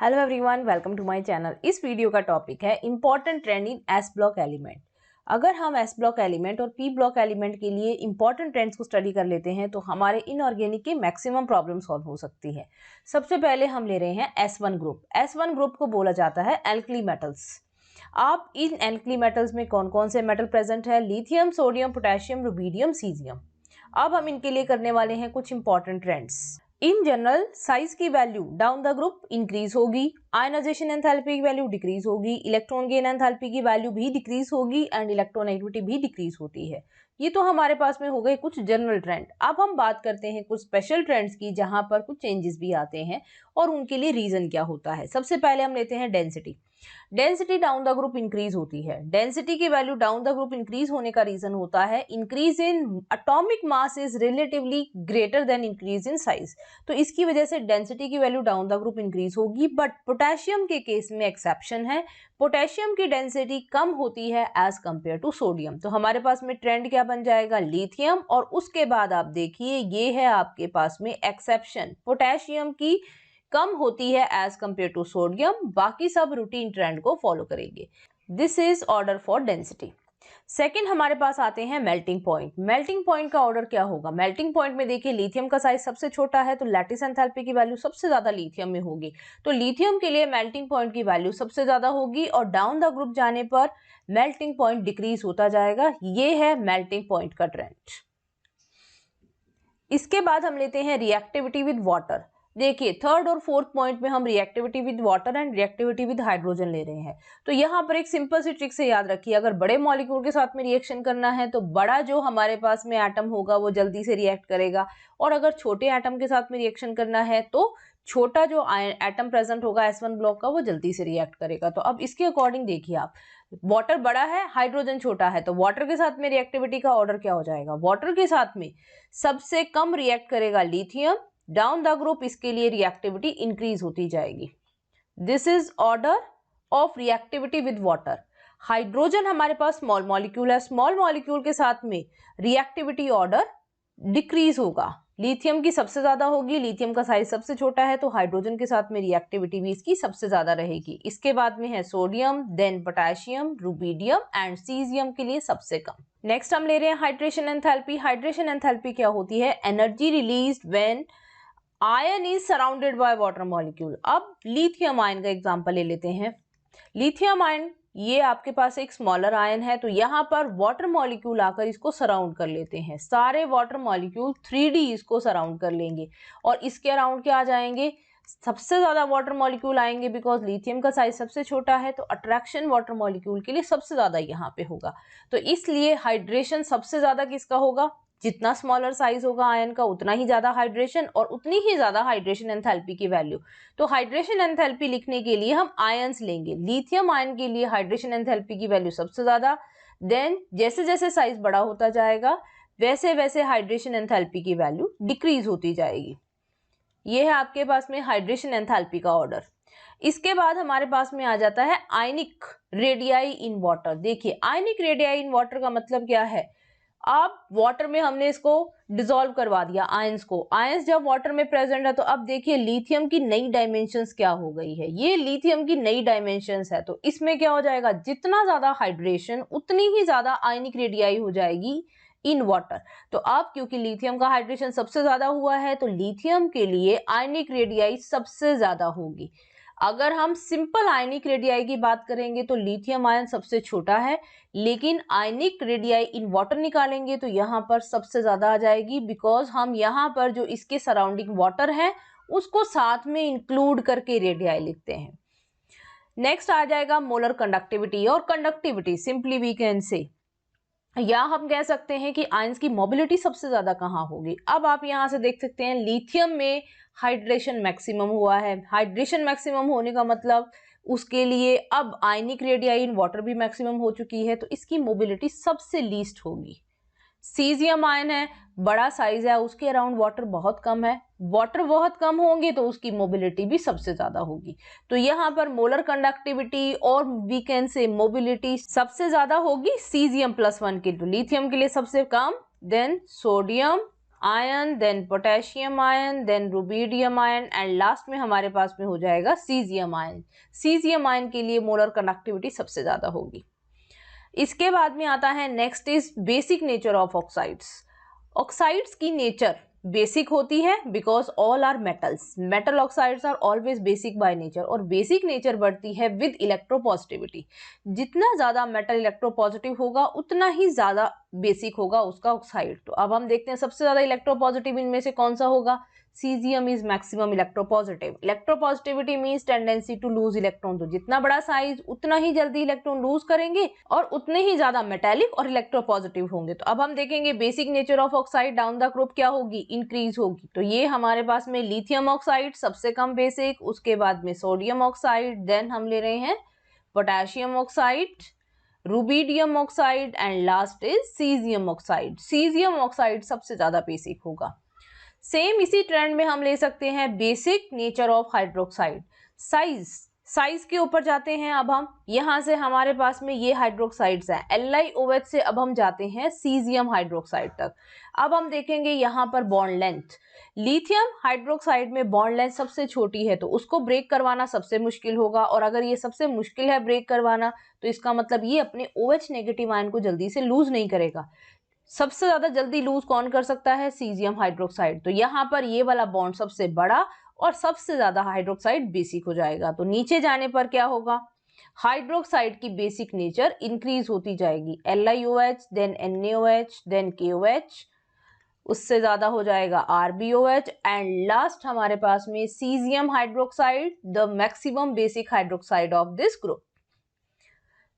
Hello everyone, welcome to my channel. इस video का topic है important trend in S block element. अगर हम एस ब्लॉक एलिमेंट और पी ब्लॉक एलिमेंट के लिए इंपॉर्टेंट ट्रेंड्स को स्टडी कर लेते हैं तो हमारे इनऑर्गेनिक की मैक्सिमम प्रॉब्लम सॉल्व हो सकती है। सबसे पहले हम ले रहे हैं S1 ग्रुप। S1 ग्रुप को बोला जाता है एल्कली मेटल्स। आप इन एल्कली मेटल्स में कौन कौन से मेटल प्रेजेंट है? Lithium, sodium, potassium, rubidium, caesium. अब हम इनके लिए करने वाले हैं कुछ important trends. In general size की value down the group increase होगी, आयनाइजेशन एंथैल्पी की वैल्यू डिक्रीज होगी, इलेक्ट्रॉन गेन एंथैल्पी की वैल्यू भी डिक्रीज होगी एंड इलेक्ट्रोनेगेटिविटी भी डिक्रीज होती है। ये तो हमारे पास में हो गए कुछ जनरल ट्रेंड। अब हम बात करते हैं कुछ स्पेशल ट्रेंड्स की जहां पर कुछ चेंजेस भी आते हैं और उनके लिए रीजन क्या होता है। सबसे पहले हम लेते हैं density. Density down the group increase होती है। डेंसिटी की value down the group increase होने का रीजन होता है increase in atomic mass is relatively greater than increase in size. तो इसकी वजह से डेंसिटी की value down the group increase होगी। बट पोटेशियम के केस में एक्सेप्शन है। पोटेशियम की डेंसिटी कम होती है एज कंपेयर टू सोडियम। तो हमारे पास में ट्रेंड क्या बन जाएगा? लिथियम। और उसके बाद आप देखिए ये है आपके पास में एक्सेप्शन, पोटेशियम की कम होती है एज कंपेयर टू सोडियम। बाकी सब रूटीन ट्रेंड को फॉलो करेंगे। This is order for density. Second हमारे पास आते हैं मेल्टिंग पॉइंट। मेल्टिंग पॉइंट का ऑर्डर क्या होगा? मेल्टिंग पॉइंट में देखिए लिथियम का साइज सबसे छोटा है तो लैटिस एंथैल्पी की वैल्यू सबसे ज्यादा लिथियम में होगी। तो लिथियम के लिए मेल्टिंग पॉइंट की वैल्यू सबसे ज्यादा होगी और डाउन द ग्रुप जाने पर मेल्टिंग पॉइंट डिक्रीज होता जाएगा। ये है मेल्टिंग पॉइंट का ट्रेंड। इसके बाद हम लेते हैं रिएक्टिविटी विद वाटर। देखिए थर्ड और फोर्थ पॉइंट में हम reactivity with water and reactivity with hydrogen ले रहे हैं। तो यहाँ पर एक सिंपल सी ट्रिक से याद रखिए, अगर बड़े मॉलिक्यूल के साथ में रिएक्शन करना है तो बड़ा जो हमारे पास में एटम होगा वो जल्दी से रिएक्ट करेगा, और अगर छोटे एटम के साथ में रिएक्शन करना है तो छोटा जो एटम प्रेजेंट होगा S1 ब्लॉक का वो जल्दी से रिएक्ट करेगा। तो अब इसके अकॉर्डिंग देखिए आप, वाटर बड़ा है, हाइड्रोजन छोटा है, तो वाटर के साथ में रिएक्टिविटी का ऑर्डर क्या हो जाएगा? वाटर के साथ में सबसे कम रिएक्ट करेगा लिथियम। डाउन द ग्रुप इसके लिए रिएक्टिविटी इंक्रीज होती जाएगी। This is order of reactivity with water. Hydrogen हमारे पास स्मॉल मॉलिक्यूल है, स्मॉल मॉलिक्यूल के साथ में रिएक्टिविटी ऑर्डर डिक्रीज होगा। लिथियम की सबसे ज्यादा होगी, लिथियम का साइज सबसे छोटा है तो हाइड्रोजन के साथ में रिएक्टिविटी भी इसकी सबसे ज्यादा रहेगी। इसके बाद में है sodium, then potassium, rubidium and caesium के लिए सबसे कम। नेक्स्ट हम ले रहे हैं हाइड्रेशन एंथैल्पी। हाइड्रेशन एंथैल्पी क्या होती है? Energy released when ion is surrounded by water molecule. अब लिथियम आयन का एग्जांपल ले लेते हैं। लिथियम आयन ये आपके पास एक स्मॉलर आयन है, तो यहाँ पर वाटर मॉलिक्यूल आकर इसको सराउंड कर लेते हैं। सारे वाटर मॉलिक्यूल 3D इसको सराउंड कर लेंगे और इसके अराउंड क्या आ जाएंगे? सबसे ज्यादा वाटर मॉलिक्यूल आएंगे। बिकॉज लिथियम का साइज सबसे छोटा है तो अट्रैक्शन वाटर मॉलिक्यूल के लिए सबसे ज्यादा यहाँ पे होगा। तो इसलिए हाइड्रेशन सबसे ज्यादा किसका होगा? जितना स्मॉलर साइज होगा आयन का उतना ही ज्यादा हाइड्रेशन और उतनी ही ज्यादा हाइड्रेशन एंथैल्पी की वैल्यू। तो हाइड्रेशन एंथैल्पी लिखने के लिए हम आयंस लेंगे। लिथियम आयन के लिए हाइड्रेशन एंथैल्पी की वैल्यू सबसे ज्यादा। देन जैसे जैसे साइज बड़ा होता जाएगा वैसे वैसे हाइड्रेशन एंथैल्पी की वैल्यू डिक्रीज होती जाएगी। ये है आपके पास में हाइड्रेशन एंथैल्पी का ऑर्डर। इसके बाद हमारे पास में आ जाता है आयनिक रेडियाई इन वाटर। देखिए आयनिक रेडियाई इन वाटर का मतलब क्या है? अब वाटर में हमने इसको डिसॉल्व करवा दिया आयंस को। आयंस जब वाटर में प्रेजेंट है तो अब देखिए लिथियम की नई डायमेंशंस क्या हो गई है। ये लिथियम की नई डायमेंशंस है तो इसमें क्या हो जाएगा? जितना ज्यादा हाइड्रेशन उतनी ही ज्यादा आयनिक रेडियाई हो जाएगी इन वाटर। तो अब क्योंकि लिथियम का हाइड्रेशन सबसे ज्यादा हुआ है तो लिथियम के लिए आयनिक रेडियाई सबसे ज्यादा होगी। अगर हम सिंपल आयनिक रेडियाई की बात करेंगे तो लिथियम आयन सबसे छोटा है, लेकिन आयनिक रेडियाई इन वाटर निकालेंगे तो यहाँ पर सबसे ज्यादा आ जाएगी। बिकॉज हम यहाँ पर जो इसके सराउंडिंग वाटर है उसको साथ में इंक्लूड करके रेडियाई लिखते हैं। नेक्स्ट आ जाएगा मोलर कंडक्टिविटी और conductivity. Simply we can say, या हम कह सकते हैं कि आयंस की मोबिलिटी सबसे ज्यादा कहाँ होगी। अब आप यहां से देख सकते हैं लिथियम में हाइड्रेशन मैक्सिमम हुआ है। हाइड्रेशन मैक्सिमम होने का मतलब उसके लिए अब आयनिक रेडियाई इन वाटर भी मैक्सिमम हो चुकी है तो इसकी मोबिलिटी सबसे लीस्ट होगी। सीजियम आयन है, बड़ा साइज है, उसके अराउंड वाटर बहुत कम है। वाटर बहुत कम होंगे तो उसकी मोबिलिटी भी सबसे ज्यादा होगी। तो यहाँ पर मोलर कंडक्टिविटी और वी कैन से मोबिलिटी सबसे ज्यादा होगी सीजियम +1 के। तो लिथियम के लिए सबसे कम, then sodium ion, then potassium ion, then rubidium ion and last में हमारे पास में हो जाएगा सीजियम आयन। सीजियम आयन के लिए मोलर कंडक्टिविटी सबसे ज्यादा होगी। इसके बाद में आता है next is basic nature of oxides. Oxides की नेचर बेसिक होती है because all are metals. Metal oxides are always basic by nature, और बेसिक नेचर बढ़ती है विद इलेक्ट्रोपॉजिटिविटी। जितना ज्यादा मेटल इलेक्ट्रोपॉजिटिव होगा उतना ही ज्यादा बेसिक होगा उसका ऑक्साइड। तो अब हम देखते हैं सबसे ज्यादा इलेक्ट्रोपॉजिटिव इनमें से कौन सा होगा। Caesium is maximum electropositive. Electropositivity means tendency to lose electron. तो जितना बड़ा साइज उतना ही जल्दी इलेक्ट्रॉन लूज करेंगे और उतने ही ज्यादा मेटेलिक और इलेक्ट्रोपॉजिटिव होंगे। तो अब हम देखेंगे basic nature of oxide down the group क्या होगी, इंक्रीज होगी। तो ये हमारे पास में लिथियम ऑक्साइड सबसे कम बेसिक, उसके बाद में सोडियम ऑक्साइड, देन हम ले रहे हैं potassium oxide, rubidium oxide and last is caesium oxide. Caesium oxide सबसे ज्यादा बेसिक होगा। सेम इसी ट्रेंड में हम ले सकते हैं basic nature of hydroxide. Size के ऊपर जाते हैं। अब हम यहां से हमारे पास में ये हाइड्रोक्साइड्स हैं LiOH से अब हम जाते हैं सीजियम हाइड्रोक्साइड तक। अब हम देखेंगे यहाँ पर बॉन्ड लेंथ। लिथियम हाइड्रोक्साइड में बॉन्ड लेंथ सबसे छोटी है, तो उसको ब्रेक करवाना सबसे मुश्किल होगा, और अगर ये सबसे मुश्किल है ब्रेक करवाना तो इसका मतलब ये अपने OH नेगेटिव आयन को जल्दी से लूज नहीं करेगा। सबसे ज्यादा जल्दी लूज कौन कर सकता है, सीजियम हाइड्रोक्साइड। तो यहाँ पर ये वाला बॉन्ड सबसे बड़ा और सबसे ज्यादा हाइड्रोक्साइड बेसिक हो जाएगा। तो नीचे जाने पर क्या होगा, हाइड्रोक्साइड की बेसिक नेचर इंक्रीज होती जाएगी। LiOH, then NaOH, then KOH, उससे ज्यादा हो जाएगा RbOH एंड लास्ट हमारे पास में caesium hydroxide, the maximum basic hydroxide of this group.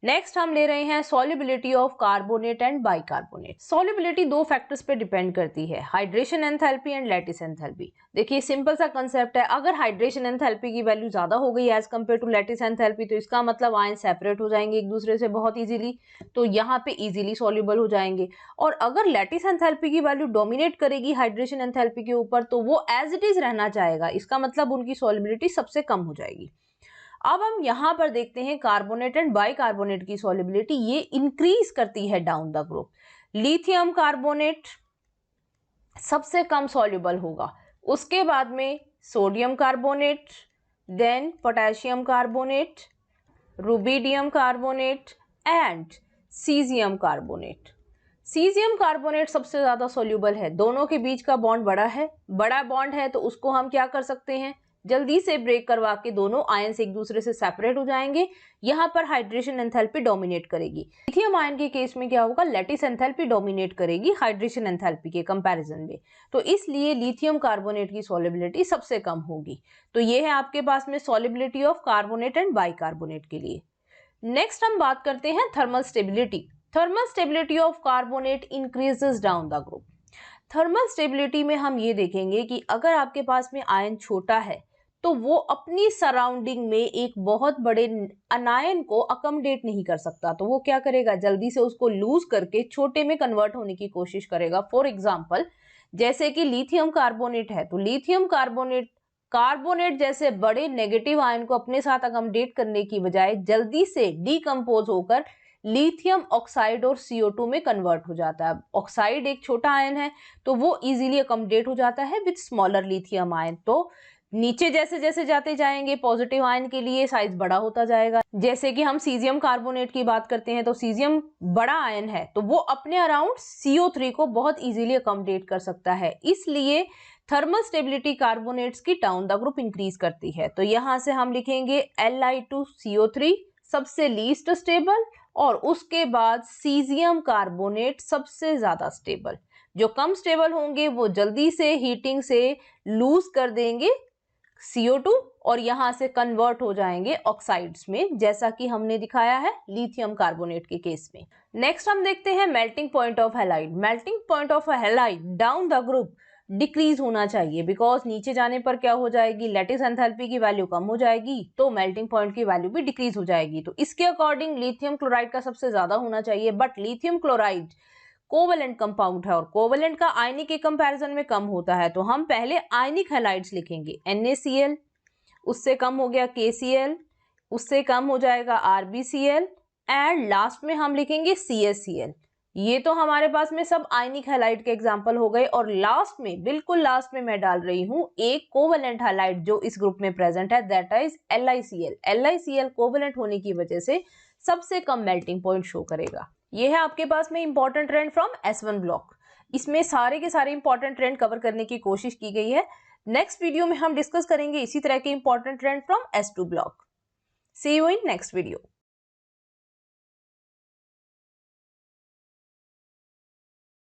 Next हम ले रहे हैं solubility of carbonate and bicarbonate. Solubility दो फैक्टर्स पे डिपेंड करती है, hydration enthalpy and lattice enthalpy. देखिए सिंपल सा कंसेप्ट है, अगर हाइड्रेशन एंथैल्पी की वैल्यू ज्यादा हो गई as compare to lattice enthalpy तो इसका मतलब आयन सेपरेट हो जाएंगे एक दूसरे से बहुत इजीली, तो यहाँ पे इजीली सॉल्युबल हो जाएंगे। और अगर लैटिस एंथैल्पी की वैल्यू डोमिनेट करेगी हाइड्रेशन एंथैल्पी के ऊपर तो वो एज इट इज रहना चाहेगा, इसका मतलब उनकी सॉल्युबिलिटी सबसे कम हो जाएगी। अब हम यहां पर देखते हैं कार्बोनेट एंड बाइकार्बोनेट की सॉल्युबिलिटी, ये इंक्रीज करती है down the group. Lithium carbonate सबसे कम सॉल्युबल होगा, उसके बाद में sodium carbonate, then potassium carbonate, rubidium carbonate and caesium carbonate. Caesium carbonate सबसे ज्यादा सॉल्युबल है, दोनों के बीच का बॉन्ड बड़ा बॉन्ड है, तो उसको हम क्या कर सकते हैं, जल्दी से ब्रेक करवा के दोनों आयन से एक दूसरे से सेपरेट हो जाएंगे। यहाँ पर हाइड्रेशन एंथैल्पी डोमिनेट करेगी। लिथियम आयन के केस में क्या होगा, लैटिस एंथैल्पी डोमिनेट करेगी हाइड्रेशन एंथैल्पी के कंपैरिजन में, तो इसलिए लिथियम कार्बोनेट की सॉल्युबिलिटी सबसे कम होगी। तो ये है आपके पास में solubility of carbonate and bicarbonate के लिए। नेक्स्ट हम बात करते हैं thermal stability. Thermal stability of carbonate increases down the group. Thermal stability में हम ये देखेंगे कि अगर आपके पास में आयन छोटा है तो वो अपनी सराउंडिंग में एक बहुत बड़े अनायन को अकोमोडेट नहीं कर सकता, तो वो क्या करेगा, जल्दी से उसको लूज करके छोटे में कन्वर्ट होने की कोशिश करेगा। फॉर एग्जांपल जैसे कि लिथियम कार्बोनेट है, तो लिथियम कार्बोनेट जैसे बड़े नेगेटिव आयन को अपने साथ अकोमोडेट करने की बजाय जल्दी से डीकम्पोज होकर लिथियम ऑक्साइड और CO2 में कन्वर्ट हो जाता है। ऑक्साइड एक छोटा आयन है तो वो इजीली अकोमोडेट हो जाता है विद स्मॉलर लिथियम आयन। तो नीचे जैसे जैसे जाते जाएंगे पॉजिटिव आयन के लिए साइज बड़ा होता जाएगा। जैसे कि हम सीजियम कार्बोनेट की बात करते हैं तो सीजियम बड़ा आयन है तो वो अपने अराउंड CO3 को बहुत इजीली अकोमोडेट कर सकता है, इसलिए थर्मल स्टेबिलिटी कार्बोनेट्स की डाउन द ग्रुप इंक्रीज करती है। तो यहां से हम लिखेंगे Li2CO3 सबसे लीस्ट स्टेबल और उसके बाद सीजियम कार्बोनेट सबसे ज्यादा स्टेबल। जो कम स्टेबल होंगे वो जल्दी से हीटिंग से लूज कर देंगे CO2 और यहां से कन्वर्ट हो जाएंगे ऑक्साइड्स में, जैसा कि हमने दिखाया है लिथियम कार्बोनेट के केस में। नेक्स्ट हम देखते हैं melting point of halide. Melting point of halide down the group decrease होना चाहिए बिकॉज नीचे जाने पर क्या हो जाएगी, लैटिस एंथैल्पी की वैल्यू कम हो जाएगी तो मेल्टिंग पॉइंट की वैल्यू भी डिक्रीज हो जाएगी। तो इसके अकॉर्डिंग लिथियम क्लोराइड का सबसे ज्यादा होना चाहिए, but lithium chloride covalent compound है और कोवेलेंट का आयनिक के कंपैरिजन में कम होता है, तो हम पहले आयनिक हैलाइड्स लिखेंगे। NaCl, उससे कम हो गया KCl, उससे कम हो जाएगा RbCl एंड लास्ट में हम लिखेंगे CaCl। ये तो हमारे पास में सब आयनिक हैलाइड के एग्जाम्पल हो गए, और लास्ट में, बिल्कुल लास्ट में मैं डाल रही हूँ एक कोवेलेंट हैलाइड जो इस ग्रुप में प्रेजेंट है, that is LiCl। LiCl covalent होने की वजह से सबसे कम मेल्टिंग पॉइंट शो करेगा। ये है आपके पास में important trend from S1 block. इसमें सारे के सारे इंपॉर्टेंट ट्रेंड कवर करने की कोशिश की गई है। नेक्स्ट वीडियो में हम डिस्कस करेंगे इसी तरह के important trend from S2 block. See you in next video.